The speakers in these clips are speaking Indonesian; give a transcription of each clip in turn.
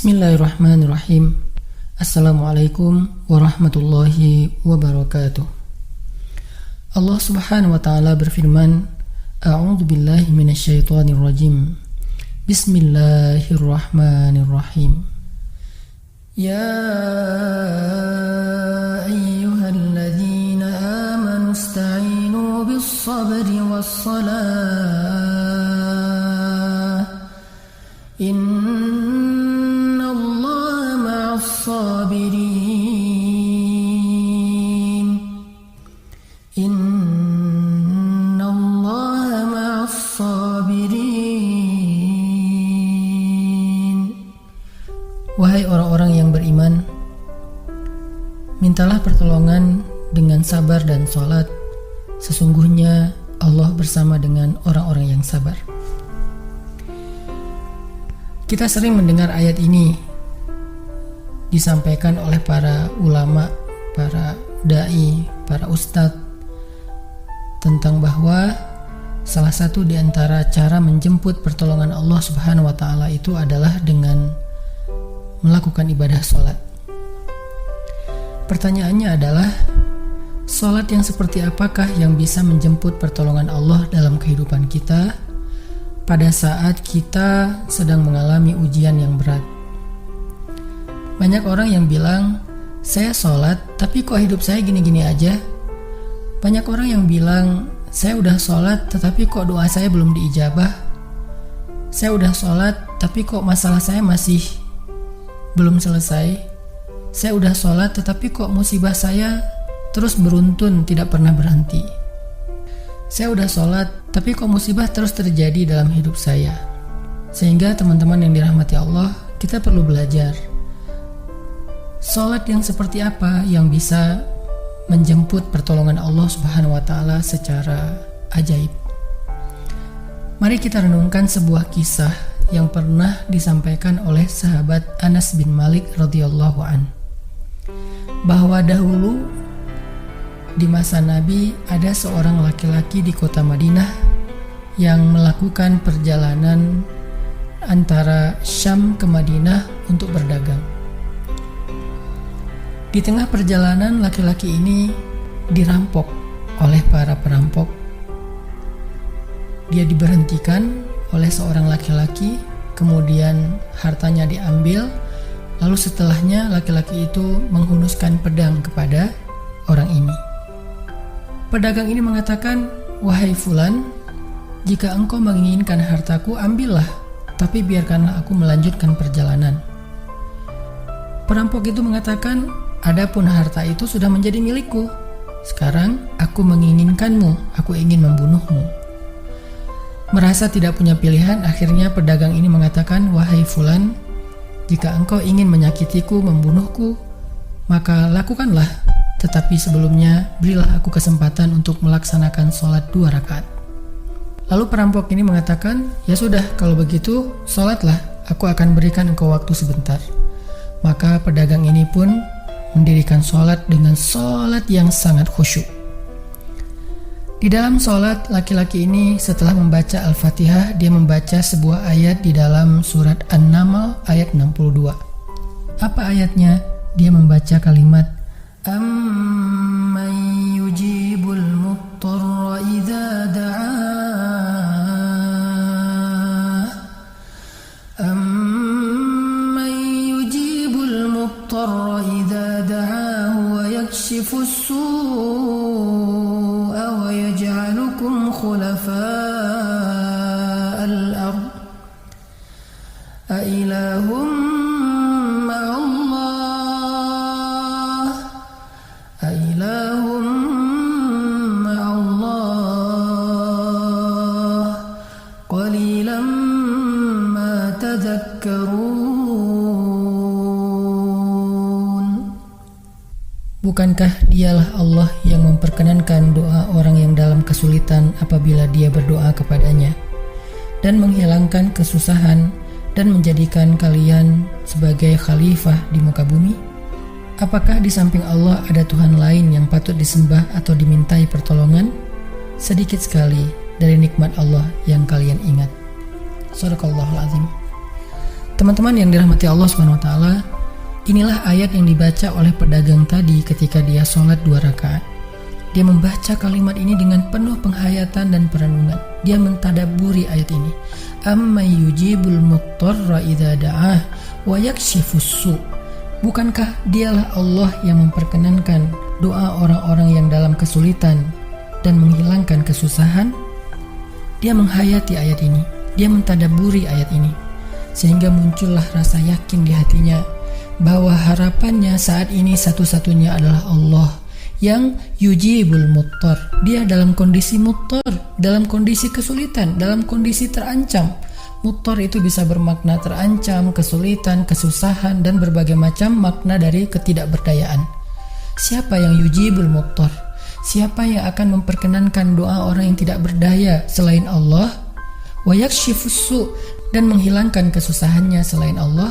Bismillahirrahmanirrahim. Assalamualaikum warahmatullahi wabarakatuh. Allah subhanahu wa ta'ala berfirman, A'udzu billahi minasyaitonir rajim. Bismillahirrahmanirrahim. Ya ayyuhalladzina amanu ista'inu bis-sabri was-salah. Innallaha ma'as-sabirin. Innallaha ma'as-sabirin. Wahai orang-orang yang beriman, mintalah pertolongan dengan sabar dan sholat. Sesungguhnya Allah bersama dengan orang-orang yang sabar. Kita sering mendengar ayat ini disampaikan oleh para ulama, para da'i, para ustadz, tentang bahwa salah satu di antara cara menjemput pertolongan Allah subhanahu wa ta'ala itu adalah dengan melakukan ibadah sholat. Pertanyaannya adalah, sholat yang seperti apakah yang bisa menjemput pertolongan Allah dalam kehidupan kita pada saat kita sedang mengalami ujian yang berat? Banyak orang yang bilang, saya sholat tapi kok hidup saya gini-gini aja. Banyak orang yang bilang, saya udah sholat tetapi kok doa saya belum diijabah. Saya udah sholat tapi kok masalah saya masih belum selesai. Saya udah sholat tetapi kok musibah saya terus beruntun, tidak pernah berhenti. Saya udah sholat, tapi kok musibah terus terjadi dalam hidup saya. Sehingga teman-teman yang dirahmati Allah, kita perlu belajar. Sholat yang seperti apa yang bisa menjemput pertolongan Allah subhanahu wa ta'ala secara ajaib. Mari kita renungkan sebuah kisah yang pernah disampaikan oleh sahabat Anas bin Malik radhiyallahu an. Bahwa dahulu di masa Nabi ada seorang laki-laki di kota Madinah yang melakukan perjalanan antara Syam ke Madinah untuk berdagang. Di tengah perjalanan laki-laki ini dirampok oleh para perampok. Dia diberhentikan oleh seorang laki-laki, kemudian hartanya diambil, lalu setelahnya laki-laki itu menghunuskan pedang kepada orang ini. Pedagang ini mengatakan, wahai fulan, jika engkau menginginkan hartaku, ambillah, tapi biarkanlah aku melanjutkan perjalanan. Perampok itu mengatakan, adapun harta itu sudah menjadi milikku. Sekarang aku menginginkanmu, aku ingin membunuhmu. Merasa tidak punya pilihan, akhirnya pedagang ini mengatakan, wahai fulan, jika engkau ingin menyakitiku, membunuhku, maka lakukanlah. Tetapi sebelumnya berilah aku kesempatan untuk melaksanakan sholat 2 rakaat. Lalu perampok ini mengatakan, ya sudah, kalau begitu sholatlah, aku akan berikan engkau waktu sebentar. Maka pedagang ini pun mendirikan sholat dengan sholat yang sangat khusyuk. Di dalam sholat, laki-laki ini setelah membaca Al-Fatihah, dia membaca sebuah ayat di dalam surat An-Naml ayat 62. Apa ayatnya? Dia membaca kalimat, أَمَّنْ يُجِيبُ الْمُضْطَرَّ إِذَا دَعَاهُ أَمَّنْ يُجِيبُ الْمُضْطَرَّ إِذَا دَعَاهُ وَيَكْشِفُ السُّوءَ وَيَجْعَلُكُمْ خُلَفَاءَ الْأَرْضِ أَإِلَٰهٌ مَّعَ اللَّهِ Bukankah dialah Allah yang memperkenankan doa orang yang dalam kesulitan apabila dia berdoa kepadanya, dan menghilangkan kesusahan dan menjadikan kalian sebagai khalifah di muka bumi? Apakah di samping Allah ada Tuhan lain yang patut disembah atau dimintai pertolongan? Sedikit sekali dari nikmat Allah yang kalian ingat. Shadaqallahul azim. Teman-teman yang dirahmati Allah Subhanahu wa taala, inilah ayat yang dibaca oleh pedagang tadi ketika dia sholat 2 rakaat. Dia membaca kalimat ini dengan penuh penghayatan dan perenungan. Dia mentadabburi ayat ini. Amma yujibul muttarra idza da'ah wa yakshifus su'. Bukankah dialah Allah yang memperkenankan doa orang-orang yang dalam kesulitan dan menghilangkan kesusahan? Dia menghayati ayat ini. Dia mentadabburi ayat ini. Sehingga muncullah rasa yakin di hatinya bahwa harapannya saat ini satu-satunya adalah Allah yang yujibul muttar. Dia dalam kondisi muttar, dalam kondisi kesulitan, dalam kondisi terancam. Muttar itu bisa bermakna terancam, kesulitan, kesusahan, dan berbagai macam makna dari ketidakberdayaan. Siapa yang yujibul muttar? Siapa yang akan memperkenankan doa orang yang tidak berdaya selain Allah? Wa yakshifus su', dan menghilangkan kesusahannya selain Allah?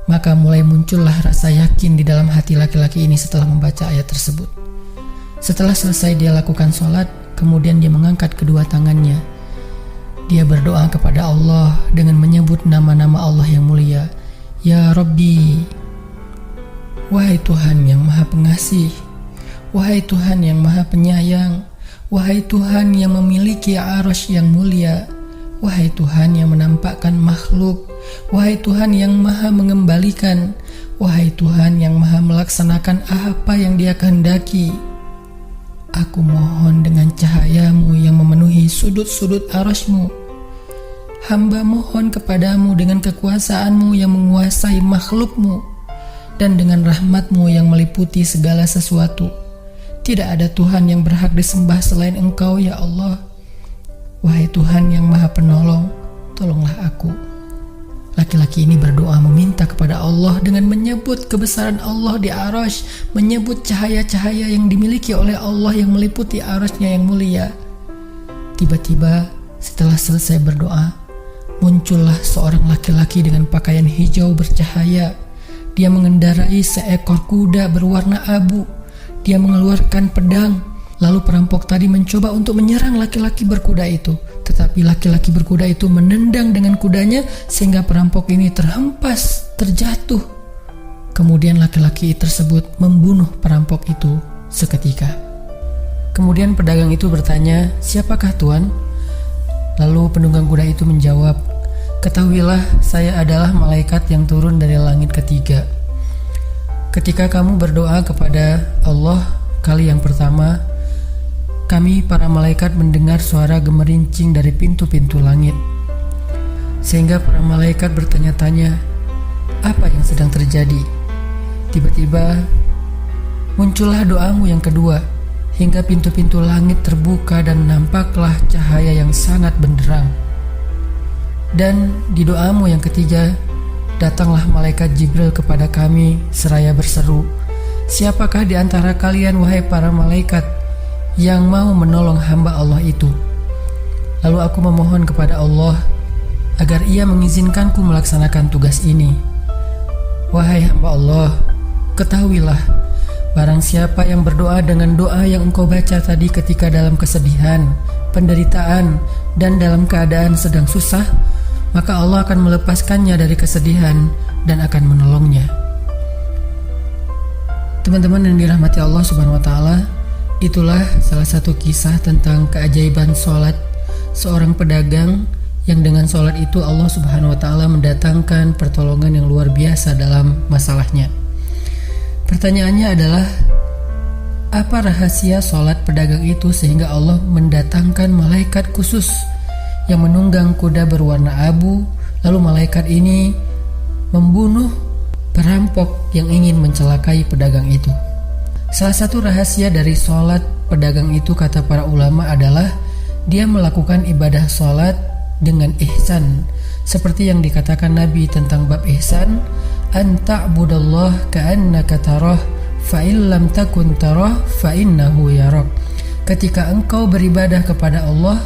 Maka mulai muncullah rasa yakin di dalam hati laki-laki ini setelah membaca ayat tersebut. Setelah selesai dia lakukan sholat, kemudian dia mengangkat kedua tangannya. Dia berdoa kepada Allah dengan menyebut nama-nama Allah yang mulia. Ya Rabbi, wahai Tuhan yang maha pengasih, wahai Tuhan yang maha penyayang, wahai Tuhan yang memiliki arasy yang mulia, wahai Tuhan yang menampakkan makhluk, wahai Tuhan yang maha mengembalikan, wahai Tuhan yang maha melaksanakan apa yang Dia kehendaki. Aku mohon dengan cahayamu yang memenuhi sudut-sudut arasy-Mu. Hamba mohon kepadamu dengan kekuasaanmu yang menguasai makhluk-Mu dan dengan rahmat-Mu yang meliputi segala sesuatu. Tidak ada Tuhan yang berhak disembah selain Engkau, ya Allah. Wahai Tuhan yang maha penolong, tolonglah aku. Laki-laki ini berdoa meminta kepada Allah dengan menyebut kebesaran Allah di arasy, menyebut cahaya-cahaya yang dimiliki oleh Allah yang meliputi arasy-Nya yang mulia. Tiba-tiba setelah selesai berdoa, muncullah seorang laki-laki dengan pakaian hijau bercahaya. Dia mengendarai seekor kuda berwarna abu. Dia mengeluarkan pedang. Lalu perampok tadi mencoba untuk menyerang laki-laki berkuda itu. Tetapi laki-laki berkuda itu menendang dengan kudanya sehingga perampok ini terhempas, terjatuh. Kemudian laki-laki tersebut membunuh perampok itu seketika. Kemudian pedagang itu bertanya, "Siapakah Tuan?" Lalu penunggang kuda itu menjawab, "Ketahuilah, saya adalah malaikat yang turun dari langit ketiga. Ketika kamu berdoa kepada Allah kali yang pertama, kami para malaikat mendengar suara gemerincing dari pintu-pintu langit. Sehingga para malaikat bertanya-tanya, apa yang sedang terjadi? Tiba-tiba muncullah doamu yang kedua, hingga pintu-pintu langit terbuka dan nampaklah cahaya yang sangat benderang. Dan di doamu yang ketiga, datanglah malaikat Jibril kepada kami seraya berseru, siapakah di antara kalian wahai para malaikat yang mau menolong hamba Allah itu? Lalu aku memohon kepada Allah agar Ia mengizinkanku melaksanakan tugas ini. Wahai hamba Allah, ketahuilah, barang siapa yang berdoa dengan doa yang engkau baca tadi ketika dalam kesedihan, penderitaan, dan dalam keadaan sedang susah, maka Allah akan melepaskannya dari kesedihan dan akan menolongnya." Teman-teman yang dirahmati Allah Subhanahu wa taala, itulah salah satu kisah tentang keajaiban sholat seorang pedagang yang dengan sholat itu Allah Subhanahu wa taala mendatangkan pertolongan yang luar biasa dalam masalahnya. Pertanyaannya adalah, apa rahasia sholat pedagang itu sehingga Allah mendatangkan malaikat khusus yang menunggang kuda berwarna abu, lalu malaikat ini membunuh perampok yang ingin mencelakai pedagang itu? Salah satu rahasia dari sholat pedagang itu, kata para ulama, adalah dia melakukan ibadah sholat dengan ihsan. Seperti yang dikatakan Nabi tentang bab ihsan, an ta'budallah ka'annaka tarah fa in lam takun tarah fa innahu yarak. Ketika engkau beribadah kepada Allah,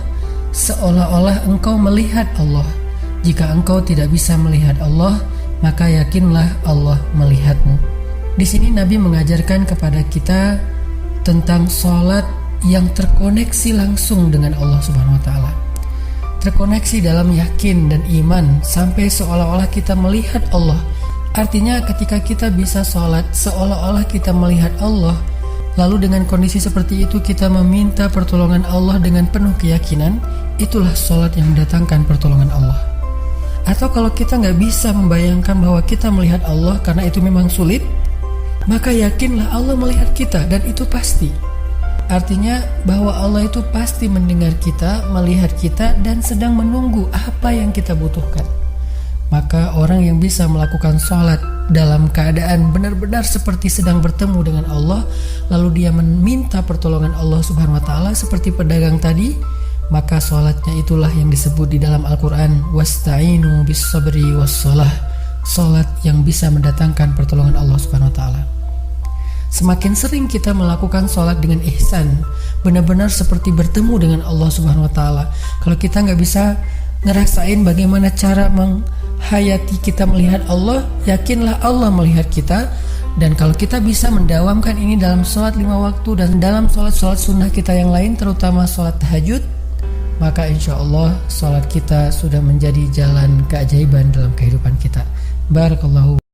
seolah-olah engkau melihat Allah. Jika engkau tidak bisa melihat Allah, maka yakinlah Allah melihatmu. Di sini Nabi mengajarkan kepada kita tentang sholat yang terkoneksi langsung dengan Allah Subhanahu wa taala. terkoneksi dalam yakin dan iman sampai seolah-olah kita melihat Allah. Artinya ketika kita bisa sholat seolah-olah kita melihat Allah, lalu dengan kondisi seperti itu kita meminta pertolongan Allah dengan penuh keyakinan, itulah sholat yang mendatangkan pertolongan Allah. Atau kalau kita nggak bisa membayangkan bahwa kita melihat Allah karena itu memang sulit, maka yakinlah Allah melihat kita dan itu pasti. Artinya bahwa Allah itu pasti mendengar kita, melihat kita, dan sedang menunggu apa yang kita butuhkan. Maka orang yang bisa melakukan sholat dalam keadaan benar-benar seperti sedang bertemu dengan Allah, lalu dia meminta pertolongan Allah Subhanahu wa Ta'ala seperti pedagang tadi, maka sholatnya itulah yang disebut di dalam Al-Quran wasta'inu bis sabri was sholah, sholat yang bisa mendatangkan pertolongan Allah Subhanahu wa Ta'ala. Semakin sering kita melakukan sholat dengan ihsan, benar-benar seperti bertemu dengan Allah Subhanahu wa Ta'ala. Kalau kita nggak bisa ngerasain bagaimana cara menghayati kita melihat Allah, yakinlah Allah melihat kita. Dan kalau kita bisa mendawamkan ini dalam sholat 5 waktu dan dalam sholat-sholat sunnah kita yang lain, terutama sholat tahajud, maka insya Allah sholat kita sudah menjadi jalan keajaiban dalam kehidupan kita. Barakallahu.